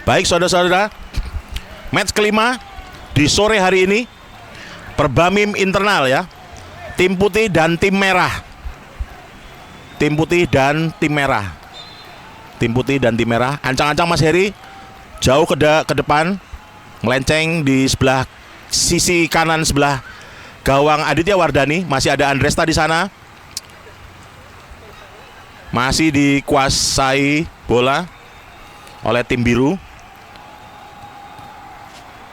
Baik saudara-saudara, match kelima di sore hari ini, Perbamim internal ya, tim putih dan tim merah. Tim putih dan tim merah. Tim putih dan tim merah. Ancang-ancang Mas Heri jauh ke depan, melenceng di sebelah sisi kanan sebelah gawang Aditya Wardani. Masih ada Andresta di sana. Masih dikuasai bola oleh tim biru.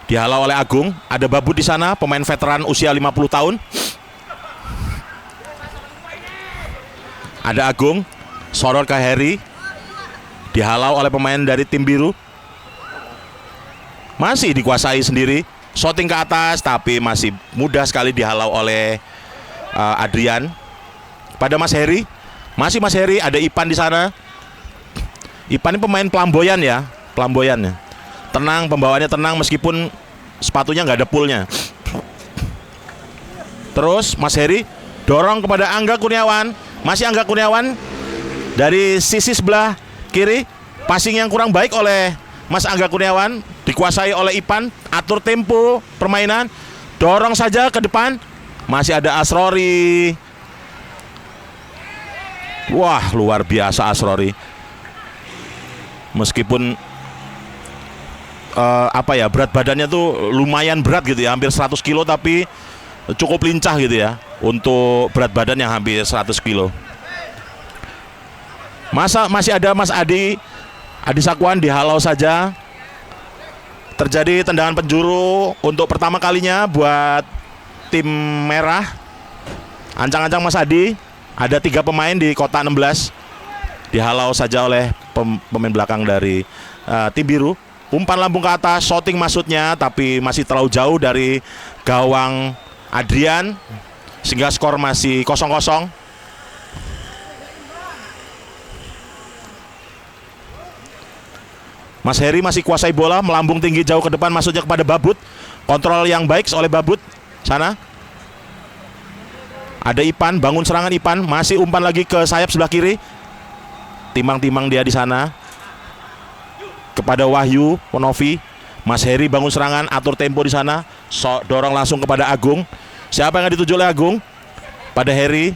Dihalau oleh Agung. Ada Babut di sana, pemain veteran usia 50 tahun. Ada Agung, sorot ke Heri. Dihalau oleh pemain dari tim biru. Masih dikuasai sendiri. Shooting ke atas, tapi masih mudah sekali dihalau oleh Adrian. Pada Mas Heri. Masih Mas Heri, ada Ipan di sana. Ipan ini pemain pelamboyan ya, pelamboyan ya. Tenang, pembawaannya tenang meskipun sepatunya nggak ada poolnya. Terus Mas Heri dorong kepada Angga Kurniawan. Masih Angga Kurniawan dari sisi sebelah kiri. Passing yang kurang baik oleh Mas Angga Kurniawan. Dikuasai oleh Ipan. Atur tempo permainan. Dorong saja ke depan. Masih ada Asrori. Wah, luar biasa Asrori. Meskipun berat badannya tuh lumayan berat gitu ya, hampir 100 kilo, tapi cukup lincah gitu ya untuk berat badan yang hampir 100 kilo. Masih ada Mas Adi Sakwan, dihalau saja. Terjadi tendangan penjuru untuk pertama kalinya buat tim merah. Ancang-ancang Mas Adi. Ada 3 pemain di kotak 16. Dihalau saja oleh pemain belakang dari tim biru. Umpan lambung ke atas, shooting maksudnya, tapi masih terlalu jauh dari gawang Adrian, sehingga skor masih 0-0. Mas Heri masih kuasai bola, melambung tinggi jauh ke depan, maksudnya kepada Babut. Kontrol yang baik oleh Babut. Sana ada Ipan, bangun serangan Ipan, masih umpan lagi ke sayap sebelah kiri. Timang-timang dia di sana. Kepada Wahyu Ponovi. Mas Heri bangun serangan, atur tempo di sana. Dorong langsung kepada Agung. Siapa yang dituju oleh Agung? Pada Heri.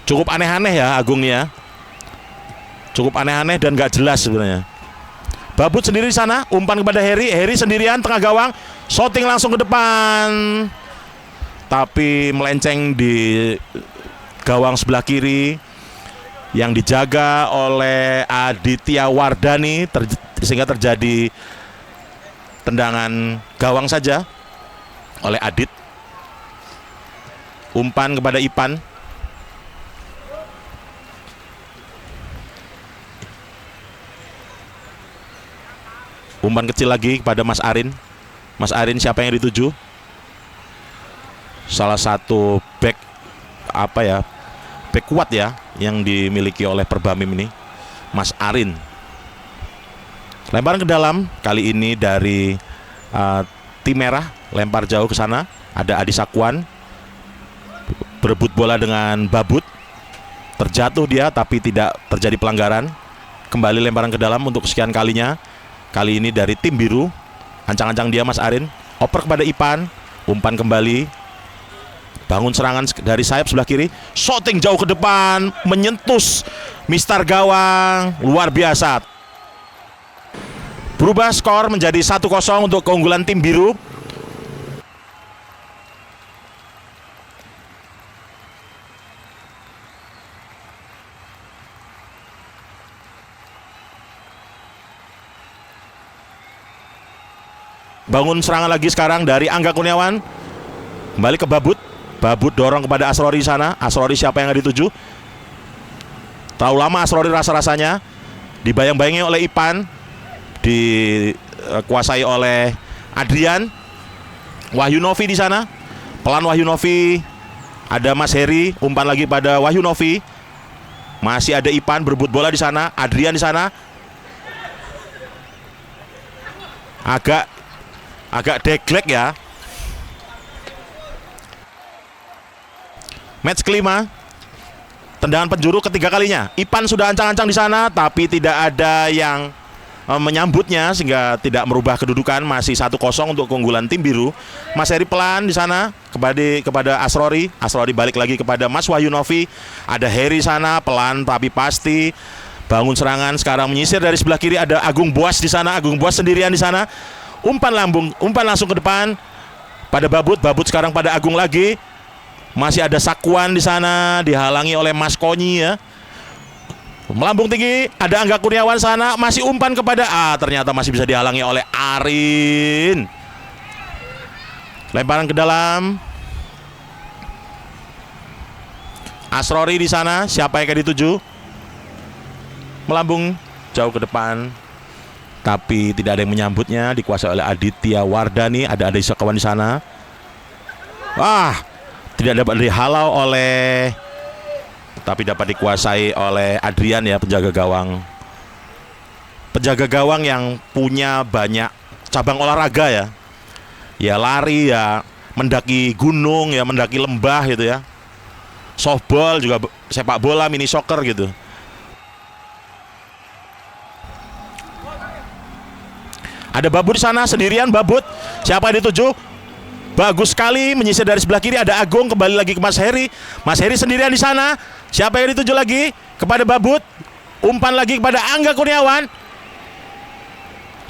Cukup aneh-aneh ya Agungnya. Cukup aneh-aneh dan gak jelas sebenarnya. Babut sendiri di sana, umpan kepada Heri. Heri sendirian tengah gawang. Shooting langsung ke depan. Tapi melenceng di gawang sebelah kiri yang dijaga oleh Aditya Wardani, sehingga terjadi tendangan gawang saja oleh Adit. Umpan kepada Ipan. Umpan kecil lagi kepada Mas Arin. Mas Arin siapa yang dituju? Salah satu back back kuat ya yang dimiliki oleh Perbamim ini, Mas Arin. Lemparan ke dalam kali ini dari tim merah, lempar jauh ke sana. Ada Adi Sakwan berebut bola dengan Babut. Terjatuh dia tapi tidak terjadi pelanggaran. Kembali lemparan ke dalam untuk kesekian kalinya. Kali ini dari tim biru. Ancang-ancang dia Mas Arin. Oper kepada Ipan. Umpan kembali. Bangun serangan dari sayap sebelah kiri. Shooting jauh ke depan, menyentuh mistar gawang. Luar biasa. Berubah skor menjadi 1-0 untuk keunggulan tim biru. Bangun serangan lagi sekarang dari Angga Kurniawan. Kembali ke Babut. Babut dorong kepada Asrori di sana. Asrori siapa yang dituju? Terlalu lama Asrori rasa-rasanya. Dibayang-bayangi oleh Ipan. Dikuasai oleh Adrian. Wahyu Novi di sana. Pelan Wahyu Novi. Ada Mas Heri. Umpan lagi pada Wahyu Novi. Masih ada Ipan berebut bola di sana. Adrian di sana. Agak deglek ya. Match kelima, tendangan penjuru ketiga kalinya. Ipan sudah ancang-ancang di sana, tapi tidak ada yang menyambutnya sehingga tidak merubah kedudukan, masih 1-0 untuk keunggulan tim biru. Mas Heri pelan di sana kepada Asrori. Asrori balik lagi kepada Mas Wahyu Novi. Ada Heri sana pelan tapi pasti bangun serangan, sekarang menyisir dari sebelah kiri, ada Agung Boas di sana. Agung Boas sendirian di sana. Umpan langsung ke depan pada Babut. Babut sekarang pada Agung lagi. Masih ada Sakuan di sana, dihalangi oleh Mas Konyi ya. Melambung tinggi, ada Angga Kurniawan sana, masih umpan kepada ternyata masih bisa dihalangi oleh Arin. Lemparan ke dalam. Asrori di sana, siapa yang akan dituju? Melambung jauh ke depan, tapi tidak ada yang menyambutnya, dikuasai oleh Aditya Wardani. Ada Sakawan di sana. Tidak dapat dihalau oleh, tapi dapat dikuasai oleh Adrian ya, penjaga gawang. Penjaga gawang yang punya banyak cabang olahraga ya. Ya lari ya, mendaki gunung ya, mendaki lembah gitu ya. Softball juga, sepak bola, mini soccer gitu. Ada Babut di sana sendirian, Babut. Siapa yang dituju? Bagus sekali menyisir dari sebelah kiri, ada Agung, kembali lagi ke Mas Heri. Mas Heri sendirian di sana. Siapa yang dituju lagi? Kepada Babut. Umpan lagi kepada Angga Kurniawan.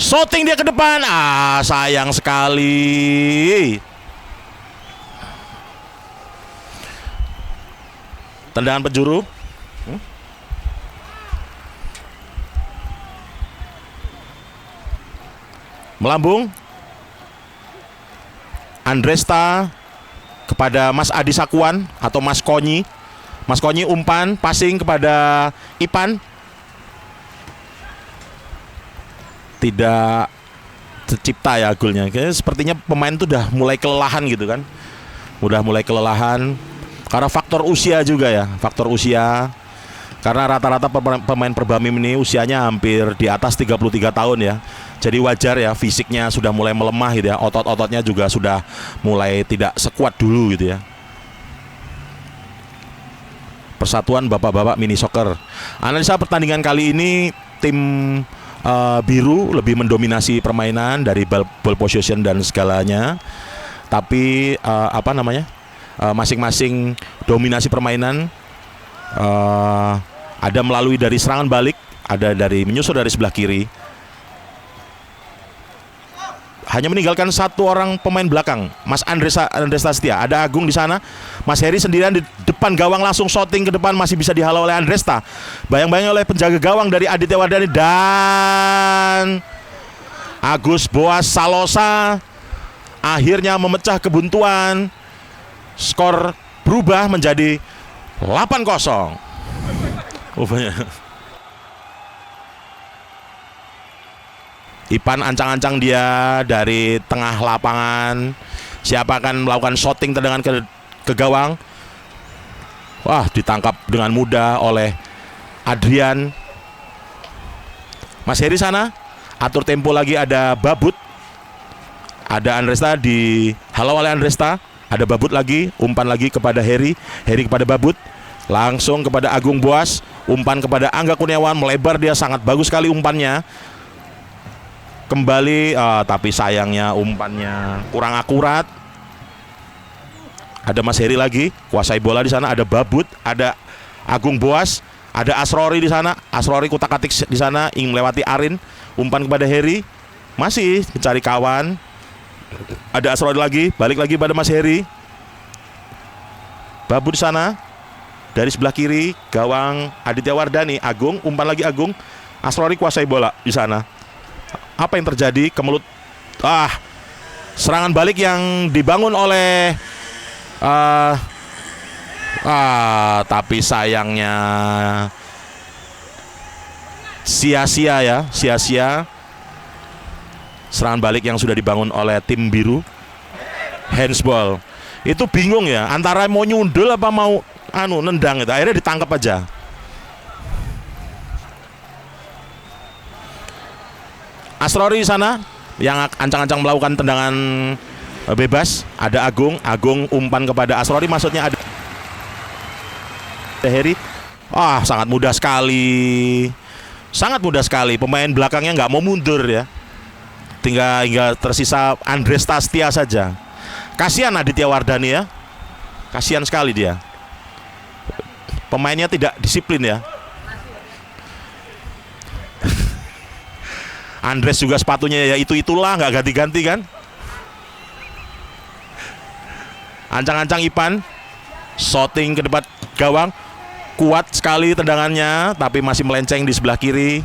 Shooting dia ke depan. Sayang sekali. Tendangan penjuru. Melambung. Andresta kepada Mas Adi Sakuan atau Mas Konyi. Mas Konyi umpan, passing kepada Ipan. Tidak tercipta ya golnya. Kayaknya sepertinya pemain itu udah mulai kelelahan gitu kan. Udah mulai kelelahan karena faktor usia juga ya, faktor usia. Karena rata-rata pemain Perbamim ini usianya hampir di atas 33 tahun ya. Jadi wajar ya, fisiknya sudah mulai melemah gitu ya. Otot-ototnya juga sudah mulai tidak sekuat dulu gitu ya. Persatuan Bapak-bapak Mini Soccer. Analisa pertandingan kali ini, tim biru lebih mendominasi permainan dari ball position dan segalanya. Tapi masing-masing dominasi permainan ada melalui dari serangan balik, ada dari menyusul dari sebelah kiri. Hanya meninggalkan satu orang pemain belakang, Mas Andresta Setia. Ada Agung di sana. Mas Heri sendirian di depan gawang, langsung shooting ke depan, masih bisa dihalau oleh Andresta. Bayang-bayang oleh penjaga gawang dari Aditya Wardani dan Agus Boas Salosa. Akhirnya memecah kebuntuan. Skor berubah menjadi 8-0. Ipan ancang-ancang dia dari tengah lapangan. Siapa akan melakukan shooting tendangan ke gawang? Ditangkap dengan mudah oleh Adrian. Mas Heri sana atur tempo lagi, ada Babut. Ada Andresta, dihalau oleh Andresta. Ada Babut lagi, umpan lagi kepada Heri. Heri kepada Babut. Langsung kepada Agung Boas. Umpan kepada Angga Kurniawan, melebar dia, sangat bagus sekali umpannya. Kembali, tapi sayangnya umpannya kurang akurat. Ada Mas Heri lagi, kuasai bola di sana. Ada Babut, ada Agung Boas, ada Asrori di sana. Asrori kutak-atik di sana, ingin melewati Arin. Umpan kepada Heri, masih mencari kawan. Ada Asrori lagi, balik lagi pada Mas Heri. Babut di sana. Dari sebelah kiri, gawang Aditya Wardani. Agung, umpan lagi Agung. Asrori kuasai bola di sana. Apa yang terjadi? Kemelut. Serangan balik yang dibangun oleh tapi sayangnya sia-sia ya, sia-sia. Serangan balik yang sudah dibangun oleh tim biru. Handsball. Itu bingung ya, antara mau nyundul apa mau nendang itu. Akhirnya ditangkap aja. Asrori di sana yang ancang-ancang melakukan tendangan bebas. Ada Agung, umpan kepada Asrori, maksudnya ada Heri. Sangat mudah sekali. Sangat mudah sekali. Pemain belakangnya nggak mau mundur ya. Hingga tersisa Andres Tastia saja. Kasihan Aditya Wardani ya. Kasihan sekali dia. Pemainnya tidak disiplin ya. Andres juga sepatunya ya itulah, nggak ganti-ganti kan. Ancang-ancang Ipan. Shooting ke depan gawang. Kuat sekali tendangannya, tapi masih melenceng di sebelah kiri.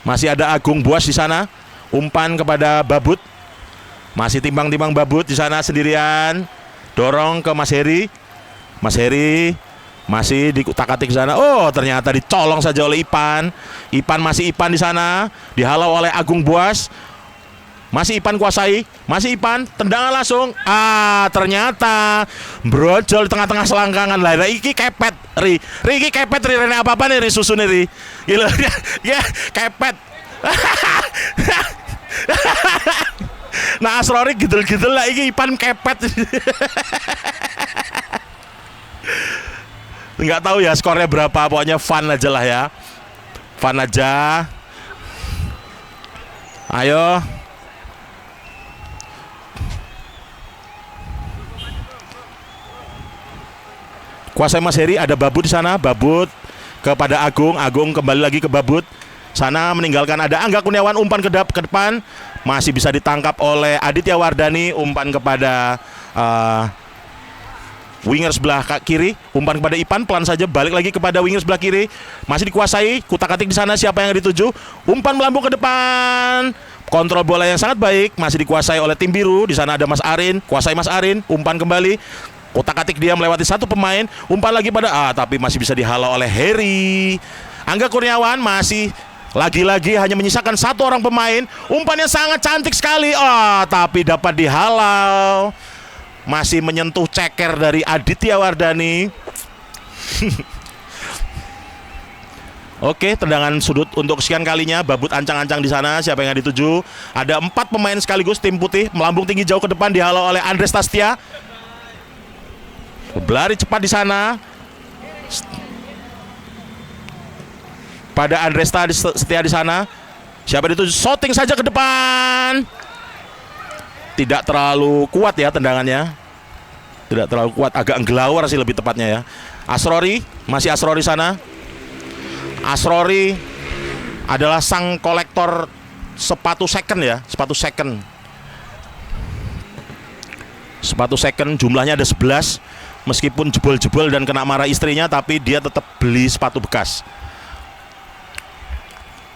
Masih ada Agung Buas di sana. Umpan kepada Babut. Masih timbang-timbang Babut di sana sendirian. Dorong ke Mas Heri. Mas Heri masih dikutak-atik ke sana. Oh, ternyata dicolong saja oleh Ipan. Masih Ipan di sana, dihalau oleh Agung Buas. Masih Ipan kuasai, masih Ipan, tendangan langsung. Ternyata brojol di tengah-tengah selangkangan lah. Iki kepet, Iki kepet, Rene apa-apa nih, susu nih, Gila, ya kepet. Nah, Asrori gidel-gidel lah, iki Ipan kepet. Nggak tahu ya skornya berapa, pokoknya fun aja lah ya. Fun aja. Ayo. Kuasai Mas Heri, ada Babut di sana. Babut kepada Agung. Agung kembali lagi ke Babut. Sana meninggalkan ada Angga Kurniawan, umpan ke depan. Masih bisa ditangkap oleh Aditya Wardani. Umpan kepada winger sebelah kiri. Umpan kepada Ipan, pelan saja balik lagi kepada winger sebelah kiri. Masih dikuasai, kutak-atik di sana siapa yang dituju. Umpan melambung ke depan. Kontrol bola yang sangat baik, masih dikuasai oleh tim biru. Di sana ada Mas Arin, kuasai Mas Arin. Umpan kembali. Kotak-atik dia melewati satu pemain. Umpan lagi pada tapi masih bisa dihalau oleh Heri. Angga Kurniawan masih lagi-lagi hanya menyisakan satu orang pemain. Umpannya sangat cantik sekali. Tapi dapat dihalau. Masih menyentuh ceker dari Aditya Wardani. Oke, tendangan sudut untuk sekian kalinya. Babut ancang-ancang di sana. Siapa yang dituju? Ada 4 pemain sekaligus tim putih. Melambung tinggi jauh ke depan, dihalau oleh Andres Tastia. Berlari cepat di sana. Pada Andres Setia di sana. Siapa itu? Shooting saja ke depan. Tidak terlalu kuat ya tendangannya. Tidak terlalu kuat, agak nggelawar sih lebih tepatnya ya. Asrori, masih Asrori sana. Asrori adalah sang kolektor sepatu second ya, sepatu second. Sepatu second jumlahnya ada 11. Meskipun jebol-jebol dan kena marah istrinya, tapi dia tetap beli sepatu bekas.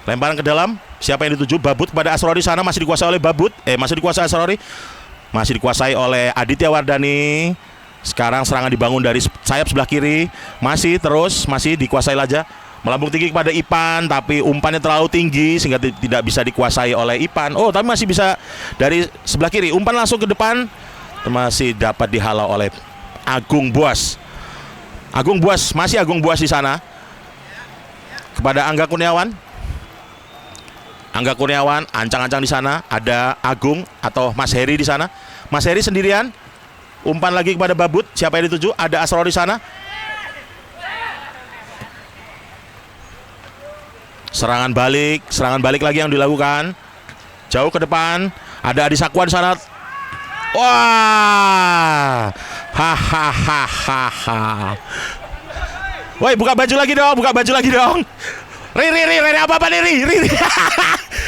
Lemparan ke dalam. Siapa yang dituju? Babut pada Asrori sana, masih dikuasai oleh Babut. Masih dikuasai Asrori. Masih dikuasai oleh Aditya Wardani. Sekarang serangan dibangun dari sayap sebelah kiri. Masih dikuasai Laja. Melambung tinggi kepada Ipan, tapi umpannya terlalu tinggi sehingga tidak bisa dikuasai oleh Ipan. Tapi masih bisa dari sebelah kiri. Umpan langsung ke depan. Masih dapat dihalau oleh Agung Buas. Masih Agung Buas di sana. Kepada Angga Kurniawan. Angga Kurniawan ancang-ancang di sana. Ada Agung atau Mas Heri di sana. Mas Heri sendirian. Umpan lagi kepada Babut. Siapa yang dituju? Ada Asrori di sana. Serangan balik lagi yang dilakukan. Jauh ke depan. Ada Adi Sakwan di sana. Wah, hahaha. Woi, buka baju lagi dong. Ri, apa nih, Ri.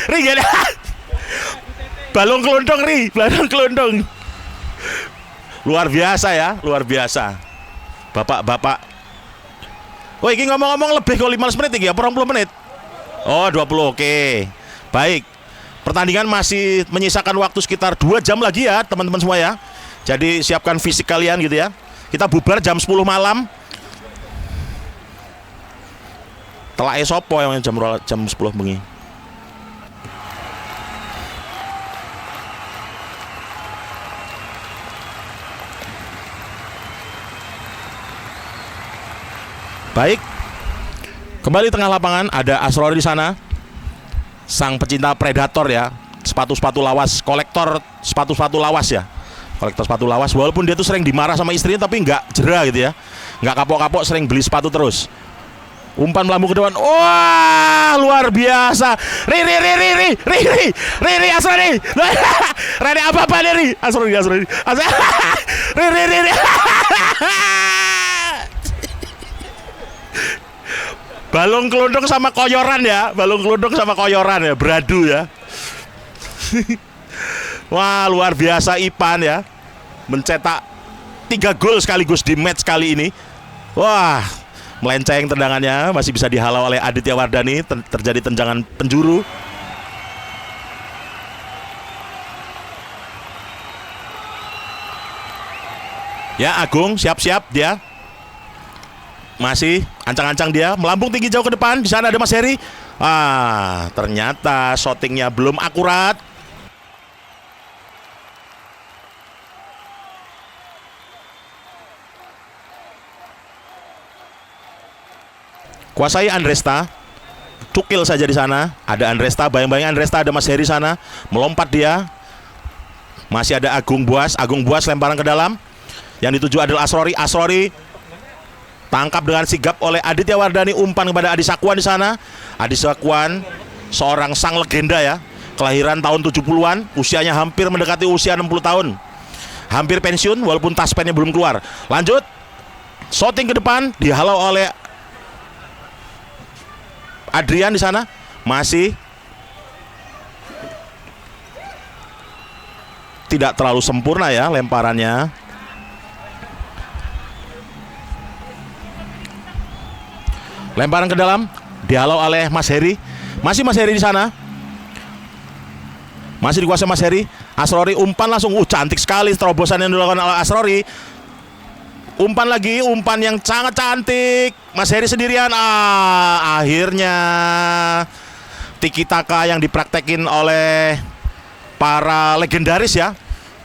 Ri, gak ada. Balung kelundung. Luar biasa ya, Bapak. Woi, ini ngomong-ngomong lebih kok 15 menit ya, 20 menit. 20, oke. Baik. Pertandingan masih menyisakan waktu sekitar 2 jam lagi ya teman-teman semua ya. Jadi siapkan fisik kalian gitu ya. Kita bubar jam 10 malam. Telake sopo yang jam 10 bengi. Baik. Kembali tengah lapangan ada Asrori di sana. Sang pecinta predator ya, sepatu-sepatu lawas, kolektor sepatu-sepatu lawas ya. Kolektor sepatu lawas, walaupun dia tuh sering dimarah sama istrinya tapi nggak jera gitu ya. Nggak kapok-kapok, sering beli sepatu terus. Umpan melambung ke depan. Wah, luar biasa. Riri Asrori. Riri apa Riri? Asrori. Riri. Balung kelundung sama koyoran ya. Beradu ya. Wah, luar biasa Ipan ya. Mencetak 3 gol sekaligus di match kali ini. Wah, melenceng tendangannya, masih bisa dihalau oleh Aditya Wardani. Terjadi tendangan penjuru. Ya, Agung siap-siap dia. Masih ancang-ancang dia, melambung tinggi jauh ke depan. Di sana ada Mas Heri. Ternyata shootingnya belum akurat. Kuasai Andresta, cukil saja di sana. Ada Andresta, bayang-bayang Andresta, ada Mas Heri sana, melompat dia. Masih ada Agung Buas lemparan ke dalam. Yang dituju adalah Asrori tangkap dengan sigap oleh Aditya Wardani. Umpan kepada Adi Sakwan di sana. Adi Sakwan, seorang sang legenda ya, kelahiran tahun 70-an, usianya hampir mendekati usia 60 tahun. Hampir pensiun walaupun taspennya belum keluar. Lanjut, shooting ke depan, dihalau oleh Adrian di sana. Masih tidak terlalu sempurna ya lemparannya. Lemparan ke dalam, dihalau oleh Mas Heri. Masih Mas Heri di sana. Masih dikuasai Mas Heri. Asrori umpan langsung. Cantik sekali terobosan yang dilakukan oleh Asrori. Umpan lagi, umpan yang sangat cantik. Mas Heri sendirian. Akhirnya tiki taka yang dipraktekin oleh para legendaris ya,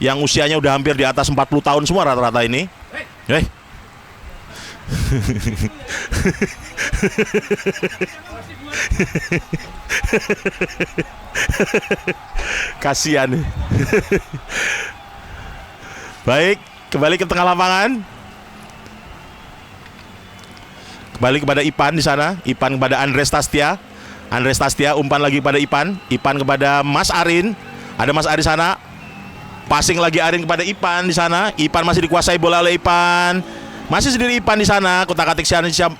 yang usianya udah hampir di atas 40 tahun semua rata-rata ini. Kasihan. Baik, kembali ke tengah lapangan. Kembali kepada Ipan di sana. Ipan kepada Andres Tastia. Umpan lagi kepada Ipan. Ipan kepada Mas Arin. Ada Mas Arin sana. Passing lagi Arin kepada Ipan di sana. Ipan masih dikuasai bola oleh Ipan. Masih sendiri Ipan di sana. Kutak-atik siap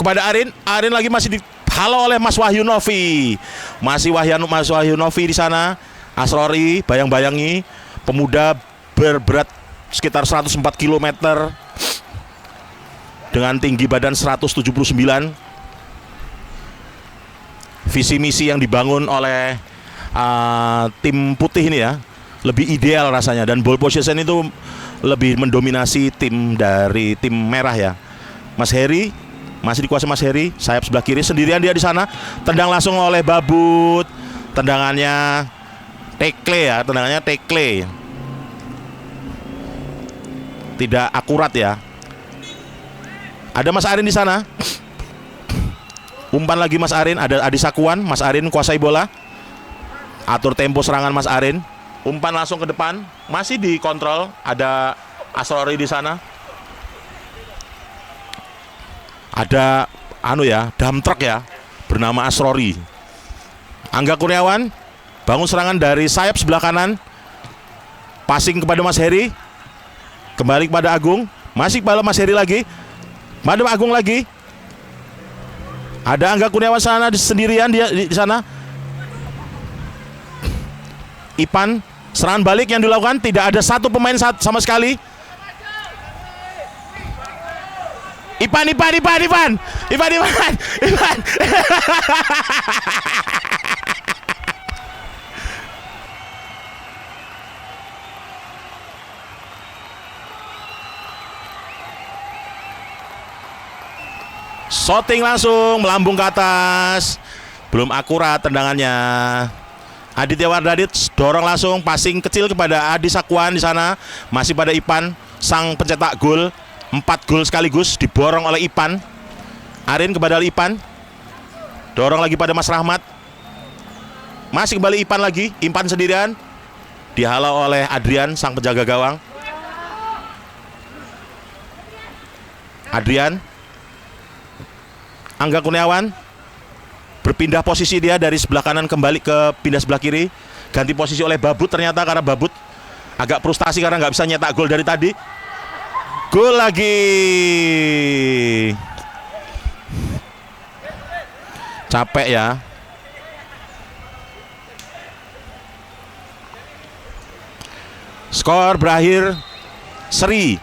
kepada Arin. Arin lagi masih dihalau oleh Mas Wahyu Novi. Mas Wahyu Novi di sana. Asrori, bayang-bayangi, pemuda berberat sekitar 104 km dengan tinggi badan 179. Visi misi yang dibangun oleh tim putih ini ya lebih ideal rasanya, dan ball possession itu lebih mendominasi tim dari tim merah ya. Mas Heri masih dikuasai Mas Heri, sayap sebelah kiri sendirian dia di sana. Tendang langsung oleh Babut. Tendangannya tekle. Tidak akurat ya. Ada Mas Arin di sana. Umpan lagi Mas Arin, ada Adi Sakwan. Mas Arin kuasai bola. Atur tempo serangan Mas Arin. Umpan langsung ke depan, masih dikontrol. Ada Asrori di sana. Ada dump truck ya, bernama Asrori. Angga Kurniawan bangun serangan dari sayap sebelah kanan. Passing kepada Mas Heri. Kembali kepada Agung. Masih kepada Mas Heri lagi. Madam Agung lagi. Ada Angga Kurniawan sana sendirian dia di sana. Ipan, serangan balik yang dilakukan, tidak ada satu pemain sama sekali. Ipan. Shooting langsung melambung ke atas. Belum akurat tendangannya. Aditya Wardani dorong langsung, passing kecil kepada Adi Sakwan di sana. Masih pada Ipan, sang pencetak gol. 4 gol sekaligus diborong oleh Ipan. Arin kepada Ipan. Dorong lagi pada Mas Rahmat. Masih kembali Ipan lagi. Ipan sendirian. Dihalau oleh Adrian, sang penjaga gawang. Adrian Angga Kurniawan berpindah posisi, dia dari sebelah kanan kembali ke pindah sebelah kiri, ganti posisi oleh Babut ternyata, karena Babut agak frustasi karena nggak bisa nyetak gol dari tadi. Gol lagi. Capek ya. Skor berakhir seri